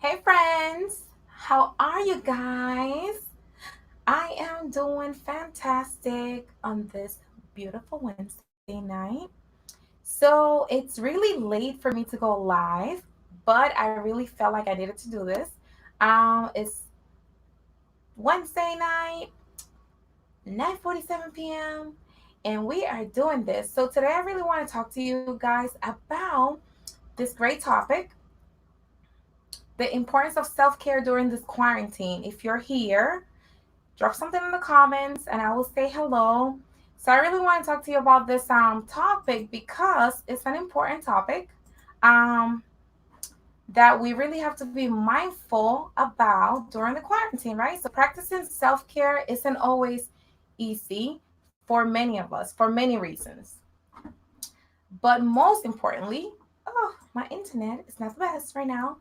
Hey friends, how are you guys? I am doing fantastic on this beautiful Wednesday night. So it's really late for me to go live, but I really felt like I needed to do this. It's Wednesday night, 9:47 p.m. and we are doing this. So today I really want to talk to you guys about this great topic, the importance of self-care during this quarantine. If you're here, drop something in the comments and I will say hello. So I really want to talk to you about this topic because it's an important topic um that we really have to be mindful about during the quarantine, right? So practicing self-care isn't always easy for many of us for many reasons. But most importantly, oh, my internet is not the best right now.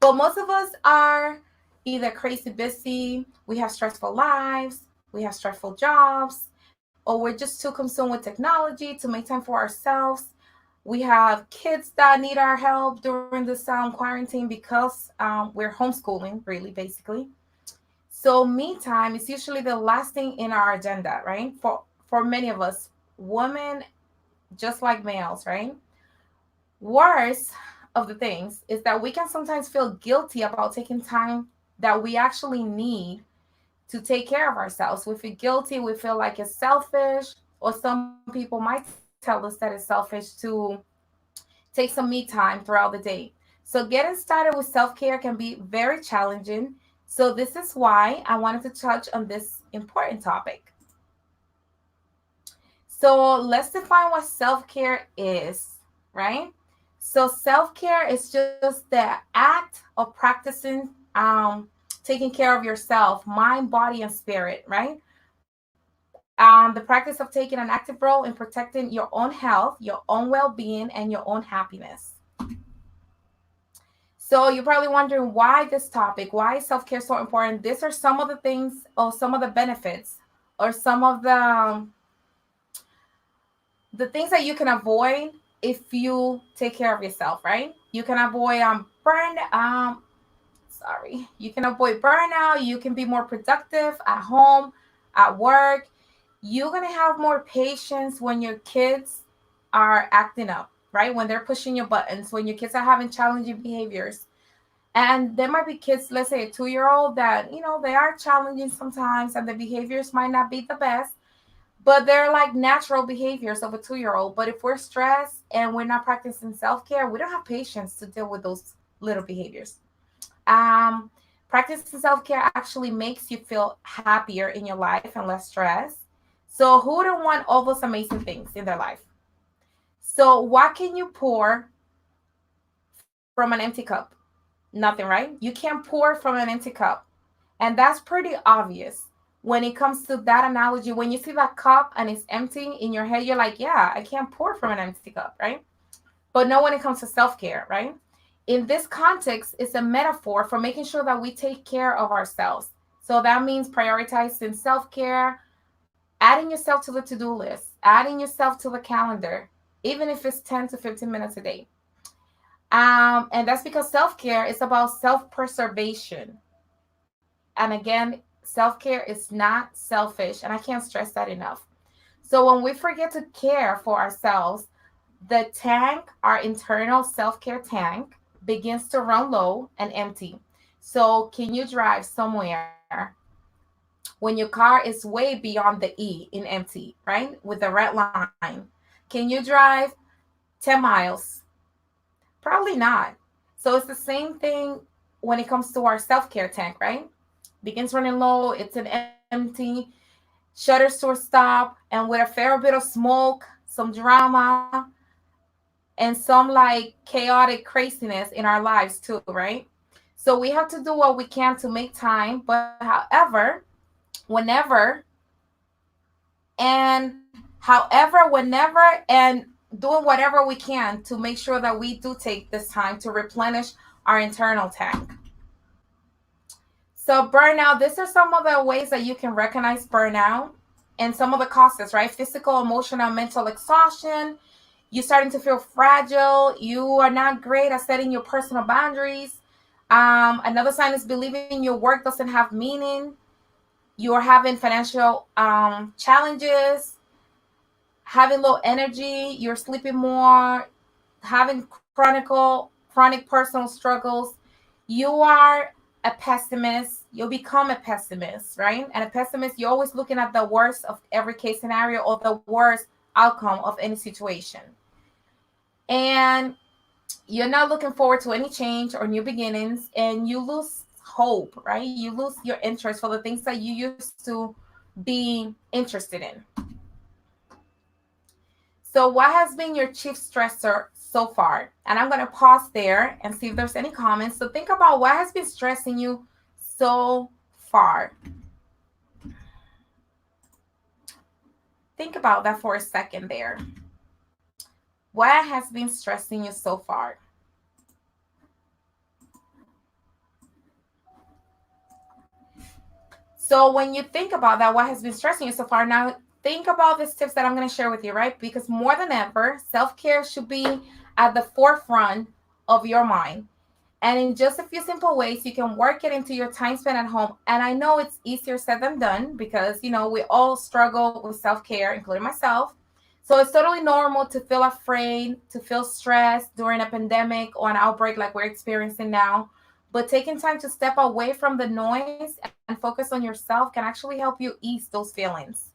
But most of us are either crazy busy, we have stressful lives, we have stressful jobs, or we're just too consumed with technology to make time for ourselves. We have kids that need our help during this quarantine because we're homeschooling, really, basically. So, me time is usually the last thing in our agenda, right? For many of us, women just like males, right? Worst of the things is that we can sometimes feel guilty about taking time that we actually need to take care of ourselves. We feel guilty, we feel like it's selfish, or some people might tell us that it's selfish to take some me time throughout the day. So, getting started with self care can be very challenging. So, this is why I wanted to touch on this important topic. So let's define what self care is, right? So self care is just the act of practicing taking care of yourself, mind, body, and spirit, right? The practice of taking an active role in protecting your own health, your own well being, and your own happiness. So you're probably wondering why this topic, why is self care so important? These are some of the things, or some of the benefits, or some of the things that you can avoid if you take care of yourself, right? You can avoid you can avoid burnout, you can be more productive at home, at work. You're going to have more patience when your kids are acting up, right? When they're pushing your buttons, when your kids are having challenging behaviors. And there might be kids, let's say a 2-year old, that, they are challenging sometimes and the behaviors might not be the best, but they're like natural behaviors of a 2-year old. But if we're stressed and we're not practicing self-care, we don't have patience to deal with those little behaviors. um Practicing self-care actually makes you feel happier in your life and less stress. So who wouldn't want all those amazing things in their life? So what can you pour from an empty cup? Nothing, right? You can't pour from an empty cup. And that's pretty obvious when it comes to that analogy. When you see that cup and it's empty in your head, you're like, yeah, I can't pour from an empty cup, right? But no, when it comes to self care, right? In this context, it's a metaphor for making sure that we take care of ourselves. So that means prioritizing self care, adding yourself to the to do list, adding yourself to the calendar, even if it's 10 to 15 minutes a day. And that's because self care is about self preservation. And again, self care is not selfish. And I can't stress that enough. So when we forget to care for ourselves, the tank, our internal self care tank, begins to run low and empty. So, can you drive somewhere when your car is way beyond the E in empty, right? With the red line? Can you drive 10 miles? Probably not. So, it's the same thing when it comes to our self care tank, right? Begins running low, it's an empty, shutters to a stop, and with a fair bit of smoke, some drama, and some like chaotic craziness in our lives too, right? So we have to do what we can to make time, but however, whenever whenever, and doing whatever we can to make sure that we do take this time to replenish our internal tank. So burnout, these are some of the ways that you can recognize burnout and some of the causes, right? Physical, emotional, mental exhaustion. You're starting to feel fragile. You are not great at setting your personal boundaries. Another sign is believing your work doesn't have meaning. You're having financial challenges, having low energy, you're sleeping more, having chronic personal struggles. You are a pessimist. You'll become a pessimist, right? And a pessimist, you're always looking at the worst of every case scenario or the worst outcome of any situation. And you're not looking forward to any change or new beginnings, and you lose hope, right? You lose your interest for the things that you used to be interested in. So, what has been your chief stressor so far? And I'm going to pause there and see if there's any comments. So, think about what has been stressing you so far. Think about that for a second there. What has been stressing you so far? So, when you think about that, what has been stressing you so far, now think about these tips that I'm going to share with you, right? Because more than ever, self care should be at the forefront of your mind. And in just a few simple ways, you can work it into your time spent at home. And I know it's easier said than done because, we all struggle with self care, including myself. So it's totally normal to feel afraid, to feel stressed during a pandemic or an outbreak like we're experiencing now. But taking time to step away from the noise and focus on yourself can actually help you ease those feelings.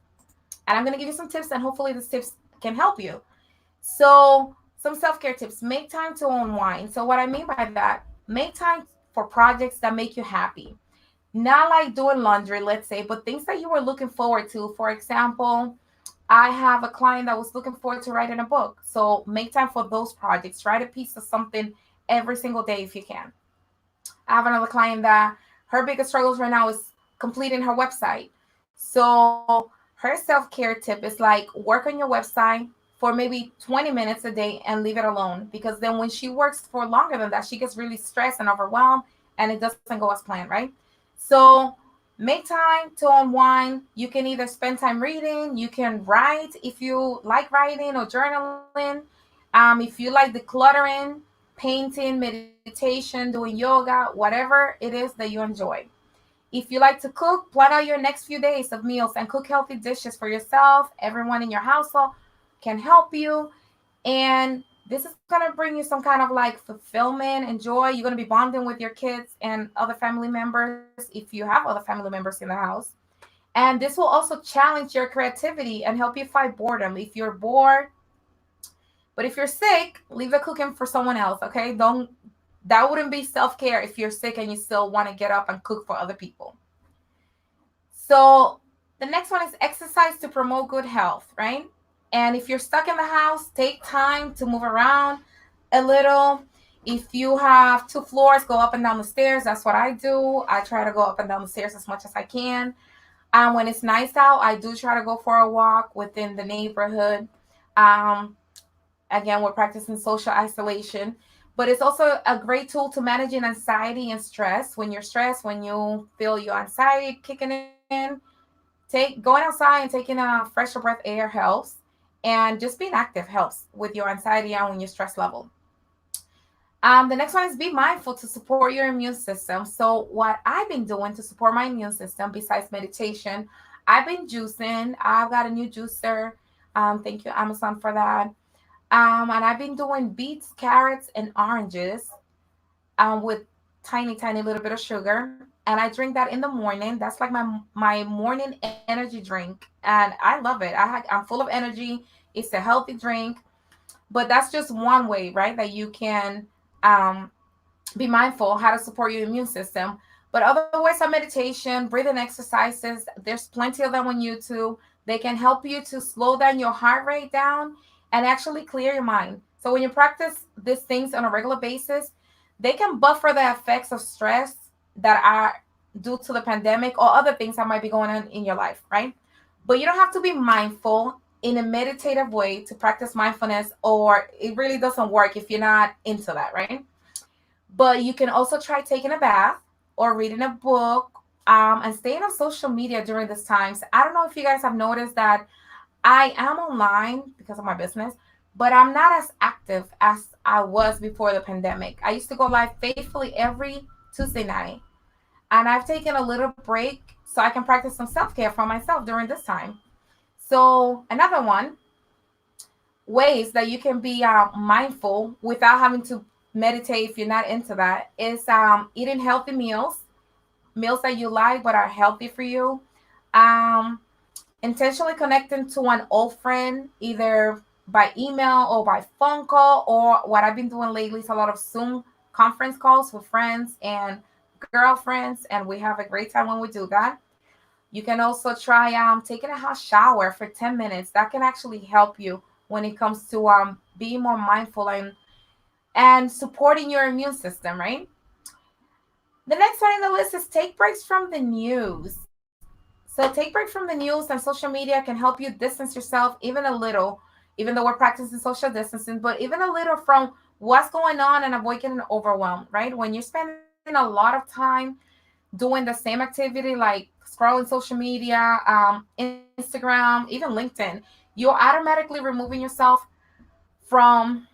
And I'm going to give you some tips, and hopefully, these tips can help you. So, some self care tips: make time to unwind. So, what I mean by that, make time for projects that make you happy. Not like doing laundry, let's say, but things that you were looking forward to. For example, I have a client that was looking forward to writing a book. So, make time for those projects. Write a piece of something every single day if you can. I have another client that her biggest struggles right now is completing her website. So her self-care tip is like work on your website for maybe 20 minutes a day and leave it alone, because then when she works for longer than that, she gets really stressed and overwhelmed and it doesn't go as planned, right? So make time to unwind. You can either spend time reading, you can write if you like writing or journaling. If you like decluttering, painting, meditation, doing yoga, whatever it is that you enjoy. If you like to cook, plan out your next few days of meals and cook healthy dishes for yourself. Everyone in your household can help you. And this is going to bring you some kind of like fulfillment and joy. You're going to be bonding with your kids and other family members if you have other family members in the house. And this will also challenge your creativity and help you fight boredom. If you're bored, but if you're sick, leave the cooking for someone else, okay? Don't That wouldn't be self-care if you're sick and you still want to get up and cook for other people. So the next one is exercise to promote good health, right? And if you're stuck in the house, take time to move around a little. If you have 2 floors, go up and down the stairs. That's what I do. I try to go up and down the stairs as much as I can. When it's nice out, I do try to go for a walk within the neighborhood. Um, Again, we're practicing social isolation, but it's also a great tool to managing anxiety and stress. When you're stressed, when you feel your anxiety kicking in, going outside and taking a fresher breath air helps, and just being active helps with your anxiety and when your stress level. The next one is be mindful to support your immune system. So, what I've been doing to support my immune system, besides meditation, I've been juicing. I've got a new juicer. Thank you, Amazon, for that. And I've been doing beets, carrots, and oranges with tiny little bit of sugar. And I drink that in the morning. That's like my morning energy drink, and I love it. I'm full of energy. It's a healthy drink, but that's just one way, right? That you can um, be mindful how to support your immune system. But other ways are meditation, breathing exercises. There's plenty of them on YouTube. They can help you to slow down your heart rate down and actually clear your mind. So when you practice these things on a regular basis, they can buffer the effects of stress that are due to the pandemic or other things that might be going on in your life, right? But you don't have to be mindful in a meditative way to practice mindfulness, or it really doesn't work if you're not into that, right? But you can also try taking a bath or reading a book, and staying on social media during these times. I don't know if you guys have noticed that I am online because of my business, but I'm not as active as I was before the pandemic. I used to go live faithfully every Tuesday night. And I've taken a little break so I can practice some self-care for myself during this time. So another one, ways that you can be mindful without having to meditate if you're not into that, is eating healthy meals, meals that you like but are healthy for you. Um, Intentionally connecting to an old friend, either by email or by phone call, or what I've been doing lately is a lot of Zoom conference calls with friends and girlfriends, and we have a great time when we do that. You can also try taking a hot shower for 10 minutes. That can actually help you when it comes to being more mindful and supporting your immune system, right? The next one in the list is take breaks from the news. So take break from the news, and social media can help you distance yourself even a little, even though we're practicing social distancing, but even a little from what's going on and avoid getting overwhelmed, right? When you're spending a lot of time doing the same activity like scrolling social media, Instagram, even LinkedIn, you're automatically removing yourself from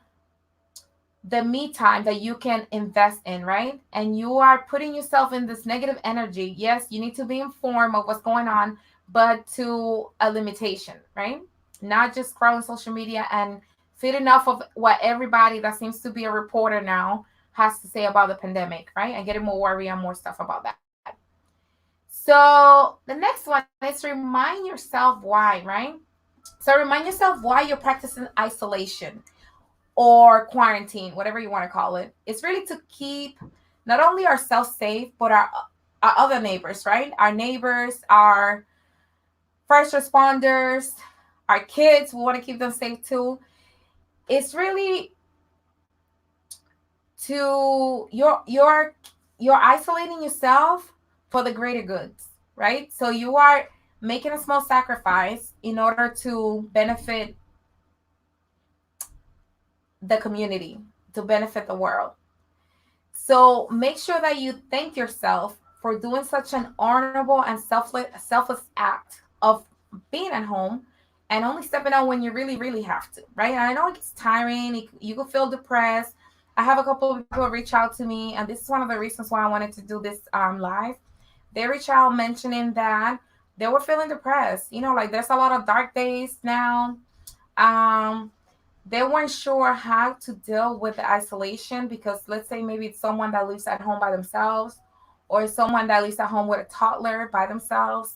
the me time that you can invest in, right? And you are putting yourself in this negative energy. Yes, you need to be informed of what's going on, but to a limitation, right? Not just scrolling social media and feeding off of what everybody that seems to be a reporter now has to say about the pandemic, right? And getting more worry and more stuff about that. So the next one is remind yourself why, right? So remind yourself why you're practicing isolation or quarantine, whatever you want to call it. It's really to keep not only ourselves safe, but our other neighbors, right? Our neighbors, our first responders, our kids. We want to keep them safe too. It's really to you're isolating yourself for the greater goods, right? So you are making a small sacrifice in order to benefit the community, to benefit the world. So make sure that you thank yourself for doing such an honorable and selfless act of being at home and only stepping out when you really, really have to, right? And I know it gets tiring. You could feel depressed. I have a couple of people reach out to me, and this is one of the reasons why I wanted to do this live. They reach out mentioning that they were feeling depressed. Like there's a lot of dark days now. Um, they weren't sure how to deal with the isolation because let's say maybe it's someone that lives at home by themselves or someone that lives at home with a toddler by themselves.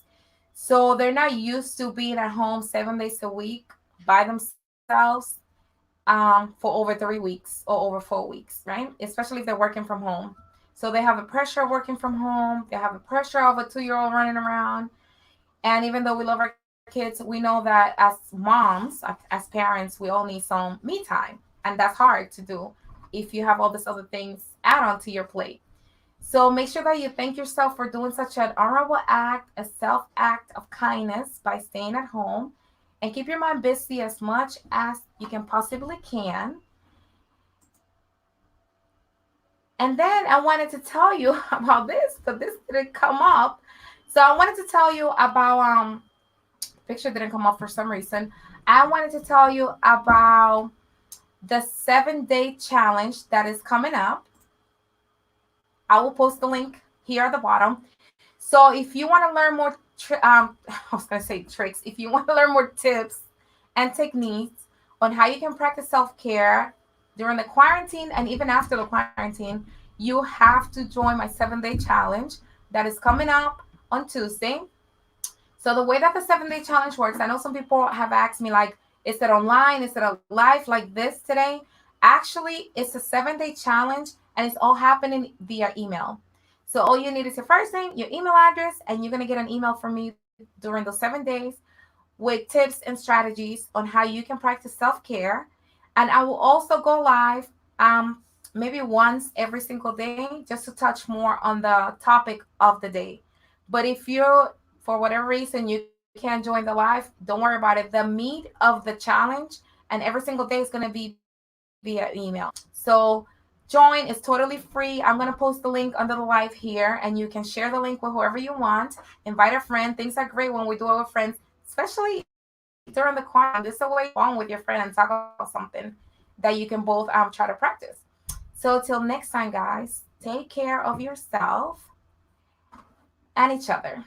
So they're not used to being at home 7 days a week by themselves for over 3 weeks or over 4 weeks, right? Especially if they're working from home. So they have the pressure of working from home. They have the pressure of a 2-year-old running around. And even though we love our kids, we know that as moms, as parents, we all need some me time. And that's hard to do if you have all these other things add on to your plate. So make sure that you thank yourself for doing such an honorable act, a self act of kindness by staying at home and keep your mind busy as much as you can possibly can. And then I wanted to tell you about this, but this didn't come up. So I wanted to tell you about picture didn't come up for some reason. I wanted to tell you about the 7-day challenge that is coming up. I will post the link here at the bottom. So if you want to learn more, I was going to say tricks. If you want to learn more tips and techniques on how you can practice self-care during the quarantine and even after the quarantine, you have to join my 7-day challenge that is coming up on Tuesday. So the way that the 7-day challenge works, I know some people have asked me like, is it online? Is it a live like this today? Actually, it's a 7-day challenge and it's all happening via email. So all you need is your first name, your email address, and you're gonna get an email from me during those 7 days with tips and strategies on how you can practice self-care. And I will also go live maybe once every single day just to touch more on the topic of the day. But if you're for whatever reason you can't join the live, don't worry about it. The meat of the challenge and every single day is going to be via email. So join is totally free. I'm going to post the link under the live here and you can share the link with whoever you want. Invite a friend. Things are great when we do it with friends, especially during the quarantine. This is a way to bond with your friend and talk about something that you can both try to practice. So till next time, guys, Take care of yourself and each other.